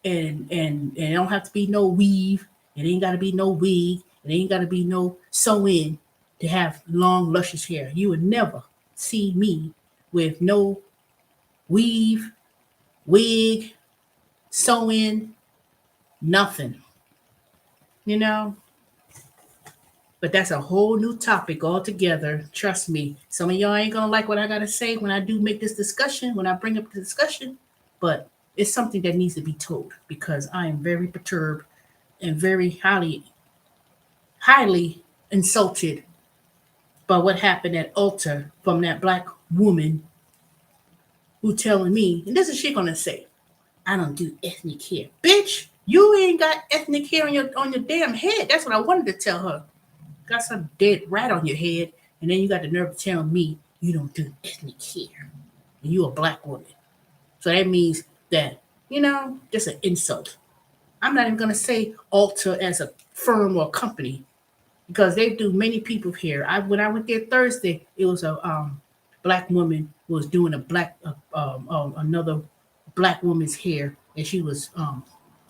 and it don't have to be no weave. It ain't got to be no wig. It ain't got to be no sew in to have long, luscious hair. You would never see me with no weave, wig, sew in, nothing. You know, but that's a whole new topic altogether. Trust me. Some of y'all ain't gonna like what I gotta say when I do make this discussion, when I bring up the discussion, but it's something that needs to be told because I am very perturbed and very highly insulted by what happened at Ulta from that black woman who telling me, and this is she gonna say, I don't do ethnic hair. Bitch, you ain't got ethnic hair on your damn head. That's what I wanted to tell her. Got some dead rat on your head, and then you got the nerve to tell me you don't do ethnic hair, and you a black woman. So that means that just an insult. I'm not even gonna say Ulta as a firm or company because they do many people here. When I went there Thursday, it was a black woman who was doing another black woman's hair, and she was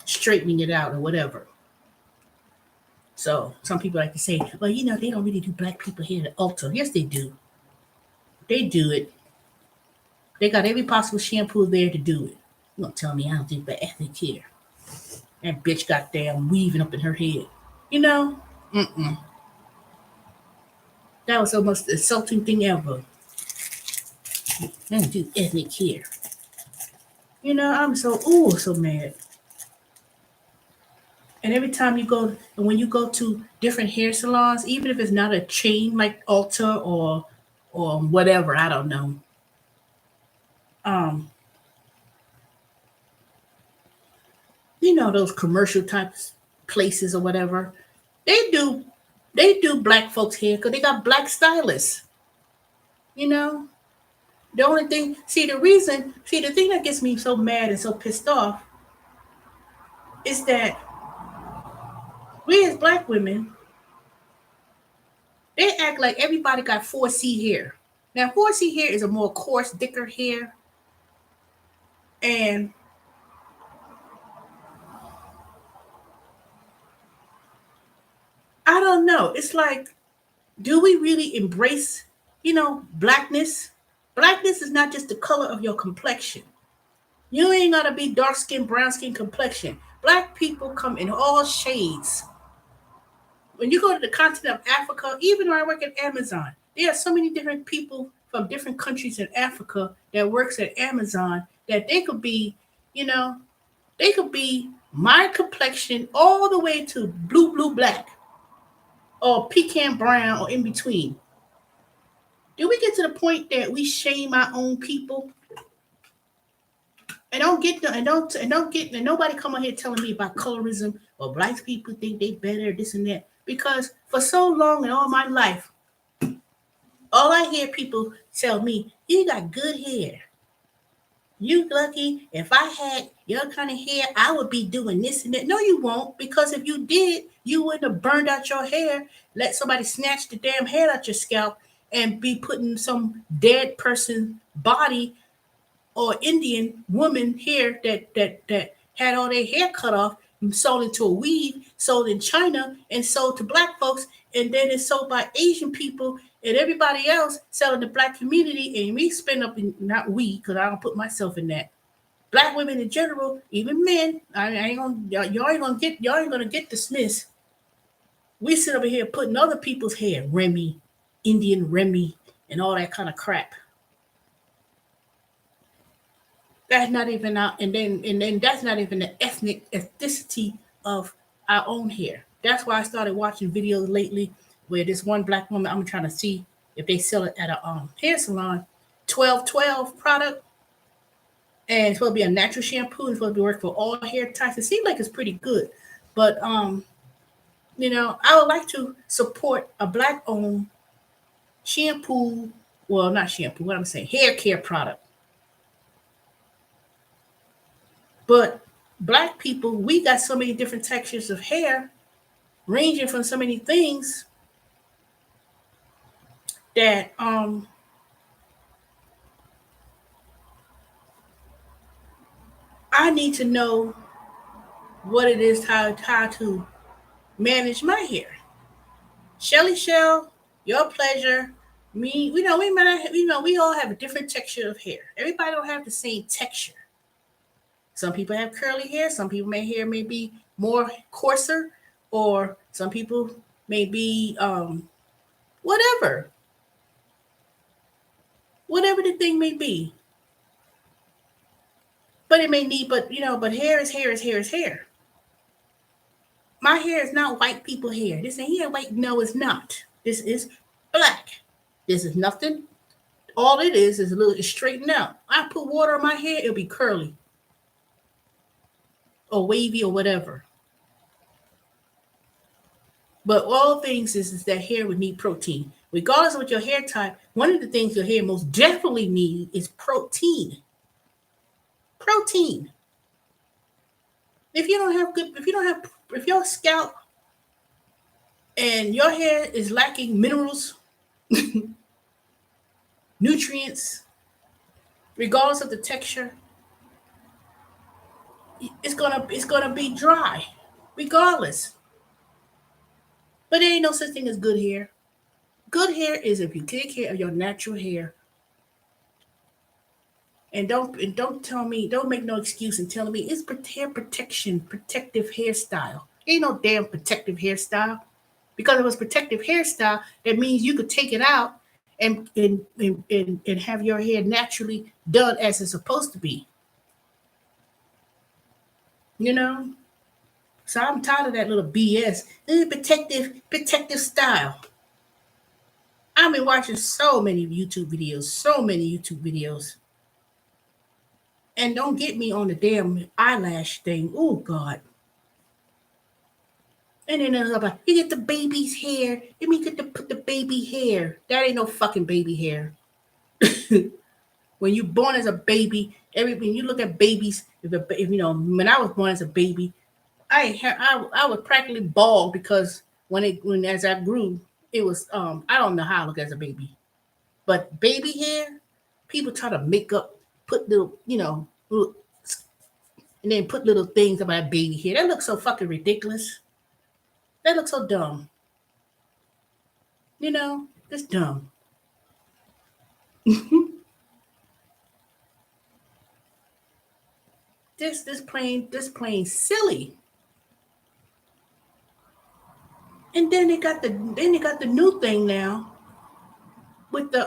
straightening it out or whatever. So some people like to say, well, they don't really do black people hair at Ulta. Yes, they do. They do it. They got every possible shampoo there to do it. You gonna tell me I don't do the ethnic hair? That bitch got damn weaving up in her head. You know? Mm-mm. That was the most insulting thing ever. I don't do ethnic hair. You know, I'm so mad. And every time you go, and when you go to different hair salons, even if it's not a chain like Ulta or whatever, I don't know. Um, you know those commercial types places or whatever. They do they do black folks hair because they got black stylists. You know, the only thing, the thing that gets me so mad and so pissed off is that we as black women, they act like everybody got 4C hair. Now, 4C hair is a more coarse, thicker hair, and I don't know. It's like, do we really embrace, blackness? Blackness is not just the color of your complexion. You ain't gotta be dark skin, brown skin complexion. Black people come in all shades. When you go to the continent of Africa, even when I work at Amazon, there are so many different people from different countries in Africa that works at Amazon that they could be, you know, they could be my complexion all the way to blue black or pecan brown or in between. Do we get to the point that we shame our own people and don't get the, and don't get and nobody come on here telling me about colorism or black people think they better this and that, because for so long in all my life, all I hear people tell me, you got good hair. You lucky. If I had your kind of hair, I would be doing this and that. No, you won't, because if you did, you wouldn't have burned out your hair, let somebody snatch the damn hair out your scalp, and be putting some dead person body or Indian woman hair that had all their hair cut off, sold into a weave, sold in China, and sold to black folks, and then it's sold by Asian people and everybody else selling the black community, and we spend up in, not we, because I don't put myself in that. Black women in general, even men, I ain't gonna y'all ain't gonna get dismissed. We sit over here putting other people's hair, Remy, Indian Remy, and all that kind of crap. That's not even out, and then that's not even the ethnicity of our own hair. That's why I started watching videos lately where this one black woman, I'm trying to see if they sell it at a hair salon, 1212 product, and it's supposed to be a natural shampoo and it's supposed to be work for all hair types. It seems like it's pretty good, but I would like to support a black owned shampoo. Well, not shampoo. What I'm saying, hair care product. But black people, we got so many different textures of hair, ranging from so many things that I need to know what it is, how to manage my hair. Shelly Shell, your pleasure. Me, we might not, we all have a different texture of hair. Everybody don't have the same texture. Some people have curly hair. Some people may hair may be more coarser, or some people may be whatever, whatever the thing may be. But it may need, but hair is hair is hair is hair. My hair is not white people hair. This ain't hair white. No, it's not. This is black. This is nothing. All it is a little, it's straightened out. I put water on my hair, it'll be curly or wavy or whatever. But all things is that hair would need protein. Regardless of what your hair type, one of the things your hair most definitely need is protein. Protein. If your scalp and your hair is lacking minerals, nutrients, regardless of the texture, it's gonna be dry, regardless. But there ain't no such thing as good hair. Good hair is if you take care of your natural hair And don't tell me, don't make no excuse and telling me it's hair protection, protective hairstyle. Ain't no damn protective hairstyle. Because it was protective hairstyle, that means you could take it out and have your hair naturally done as it's supposed to be. You know? So I'm tired of that little BS. Protective style. I've been watching so many YouTube videos. And don't get me on the damn eyelash thing. Oh God. And then it's about you get the baby's hair. Let me get to put the baby hair. That ain't no fucking baby hair. When you born as a baby, when you look at babies, if you know, when I was born as a baby, I was practically bald because when as I grew, it was I don't know how I look as a baby, but baby hair, people try to make up, put little little, and then put little things about baby hair. That looks so fucking ridiculous. That looks so dumb. It's dumb. This plain silly. And then they got the new thing now with the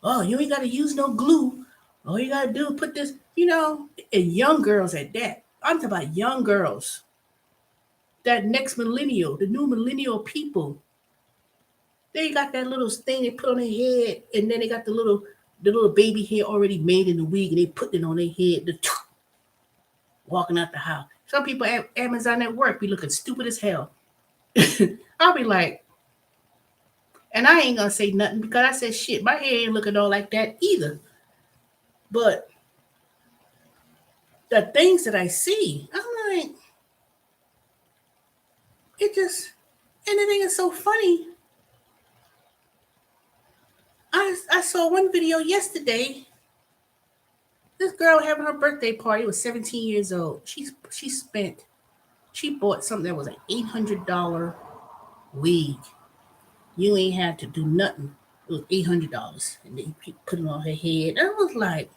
oh, you ain't gotta use no glue. All you gotta do is put this, and young girls at that. I'm talking about young girls. That next millennial, the new millennial people. They got that little thing they put on their head, and then they got the little baby hair already made in the wig, and they put it on their head, walking out the house. Some people at Amazon at work be looking stupid as hell. I'll be like, and I ain't gonna say nothing because I said shit. My hair ain't looking all like that either. But the things that I see, I'm like, it just, and the thing is so funny. I saw one video yesterday. This girl having her birthday party was 17 years old. She bought something that was an $800 wig. You ain't had to do nothing. It was $800, and then she put it on her head. I was like,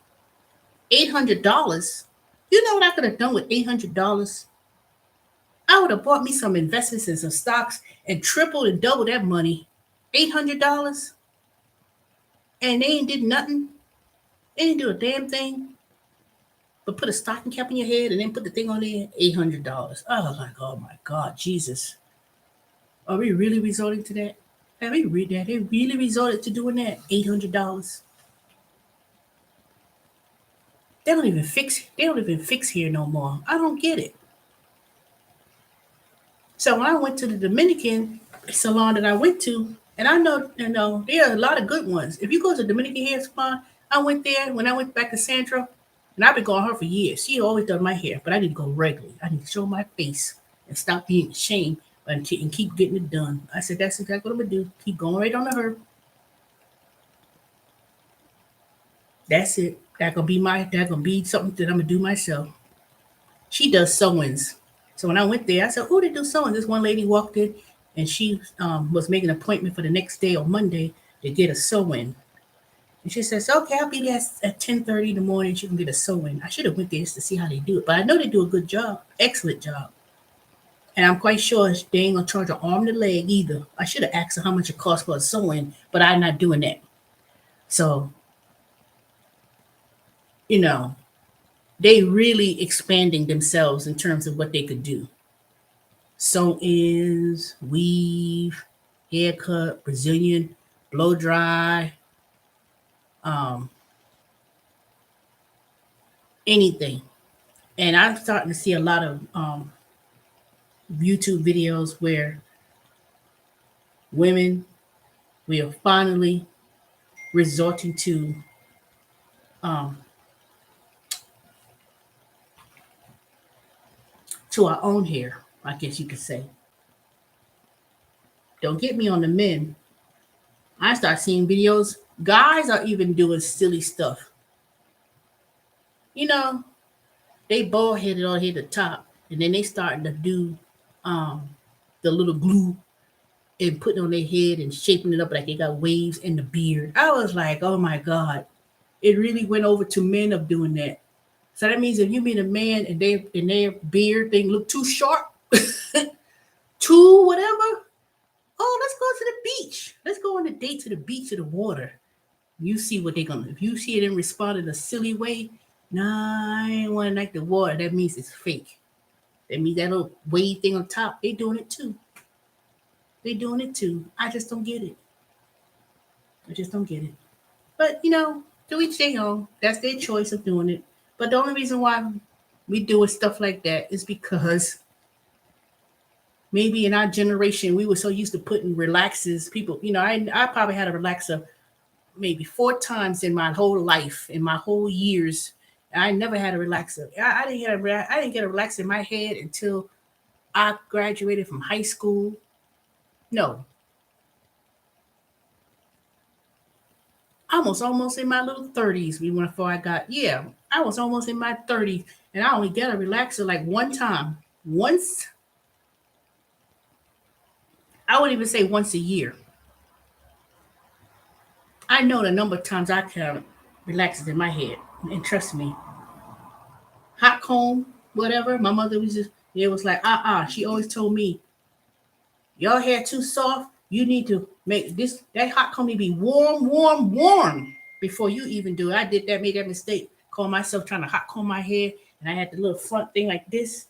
$800. You know what I could have done with $800? I would have bought me some investments in some stocks and tripled and doubled that money. $800, and they ain't did nothing. They didn't do a damn thing. But put a stocking cap on your head and then put the thing on there. $800. I was like, oh my God, Jesus. Are we really resorting to that? Have we read that? They really resorted to doing that? $800. They don't even fix here no more. I don't get it. So when I went to the Dominican salon that I went to, and I know there are a lot of good ones. If you go to the Dominican hair salon, I went there when I went back to Sandra, and I've been going her for years. She always done my hair, but I need to go regularly. I need to show my face and stop being ashamed and keep getting it done. I said that's exactly what I'm gonna do. Keep going right on to her. That's it. That gonna be something that I'm gonna do myself. She does sewings. So when I went there, I said, "Who did do sewing?" This one lady walked in, and she was making an appointment for the next day or Monday to get a sewing. And she says, "Okay, I'll be there at 10:30 in the morning. She can get a sewing." I should have went there just to see how they do it, but I know they do a good job, excellent job. And I'm quite sure they ain't gonna charge an arm and a leg either. I should have asked her how much it costs for a sewing, but I'm not doing that. So you know, they really expanding themselves in terms of what they could do. Sew-ins, weave, haircut, Brazilian, blow dry, um, anything. And I'm starting to see a lot of YouTube videos where women we are finally resorting um, to our own hair, I guess you could say. Don't get me on the men. I start seeing videos. Guys are even doing silly stuff. You know, they bald headed all here at the top, and then they starting to do um, the little glue and putting on their head and shaping it up like they got waves in the beard. I was like, oh my God. It really went over to men of doing that. So that means if you meet a man and their beard thing look too sharp, too whatever, oh, let's go to the beach. Let's go on a date to the beach or the water. You see what they're gonna. If you see them respond in a silly way, nah, I ain't want to like the water. That means it's fake. That means that little wave thing on top. They doing it too. They doing it too. I just don't get it. I just don't get it. But to each their own. That's their choice of doing it. But the only reason why we doing stuff like that is because maybe in our generation we were so used to putting relaxers. People, I probably had a relaxer maybe 4 times in my whole life, in my whole years. I never had a relaxer. I didn't get a relaxer in my head until I graduated from high school. No, I was almost in my little 30s. I was almost in my 30s, and I only got a relaxer like one time. Once, I wouldn't even say once a year. I know the number of times I can relaxes in my head, and trust me, hot comb, whatever. My mother was just, it was like, She always told me, your hair too soft. You need to make that hot comb need to be warm, warm, warm before you even do it. Made that mistake. Call myself trying to hot comb my hair, and I had the little front thing like this,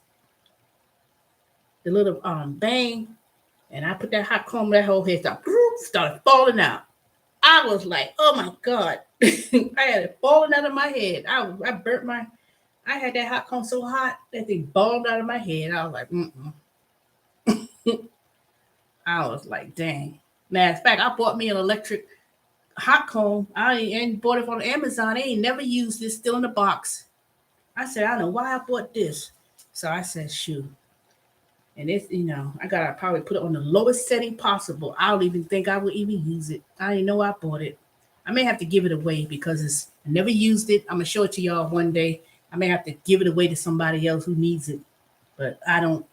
the little bang, and I put that hot comb, that whole hair started falling out. I was like, oh my God. I had it falling out of my head. I burnt I had that hot comb so hot that thing balled out of my head. I was like, I was like, dang. Matter of fact, I bought me an electric hot comb. I ain't bought it from Amazon. I ain't never used this, still in the box. I said, I don't know why I bought this. So I said, shoot. And it's, I gotta probably put it on the lowest setting possible. I don't even think I would even use it. I didn't know I bought it. I may have to give it away because I never used it. I'm gonna show it to y'all one day. I may have to give it away to somebody else who needs it. But I don't.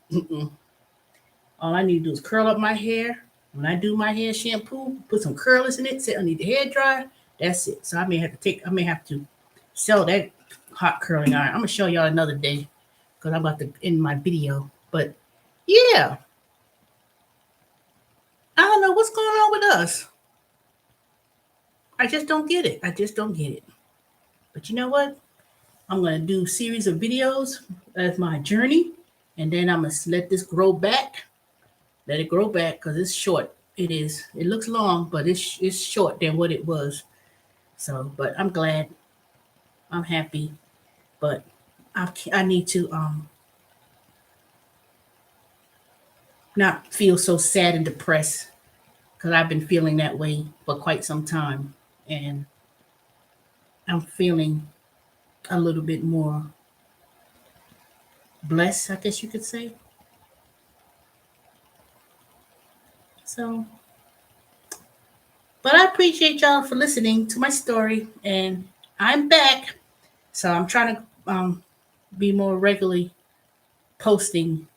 All I need to do is curl up my hair. When I do my hair shampoo, put some curlers in it, sit underneath the hair dryer. That's it. So I may have to sell that hot curling iron. I'm gonna show y'all another day because I'm about to end my video. But yeah, I don't know what's going on with us. I just don't get it. But you know what? I'm gonna do a series of videos as my journey, and then I'm gonna let this grow back. Let it grow back because it's short. It is. It looks long, but it's short than what it was. So, but I'm glad. I'm happy. But I need to not feel so sad and depressed because I've been feeling that way for quite some time, and I'm feeling a little bit more blessed, I guess you could say. So, but I appreciate y'all for listening to my story, and I'm back. So I'm trying to be more regularly posting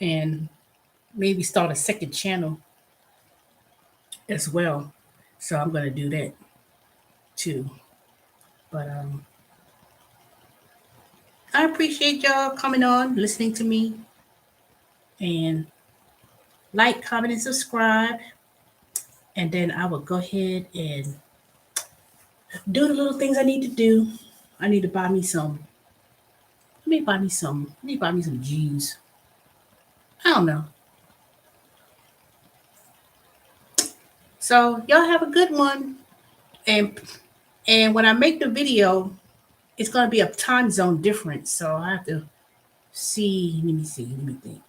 and maybe start a second channel as well. So I'm going to do that too. But I appreciate y'all coming on, listening to me, and like, comment, and subscribe. And then I will go ahead and do the little things I need to do. I need to buy me some. Let me buy me some. I need to buy me some jeans. I don't know. So y'all have a good one. And when I make the video, it's gonna be a time zone difference. So I have to see. Let me see. Let me think.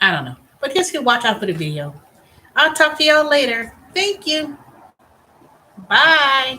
I don't know. But just watch out for the video. I'll talk to y'all later. Thank you. Bye.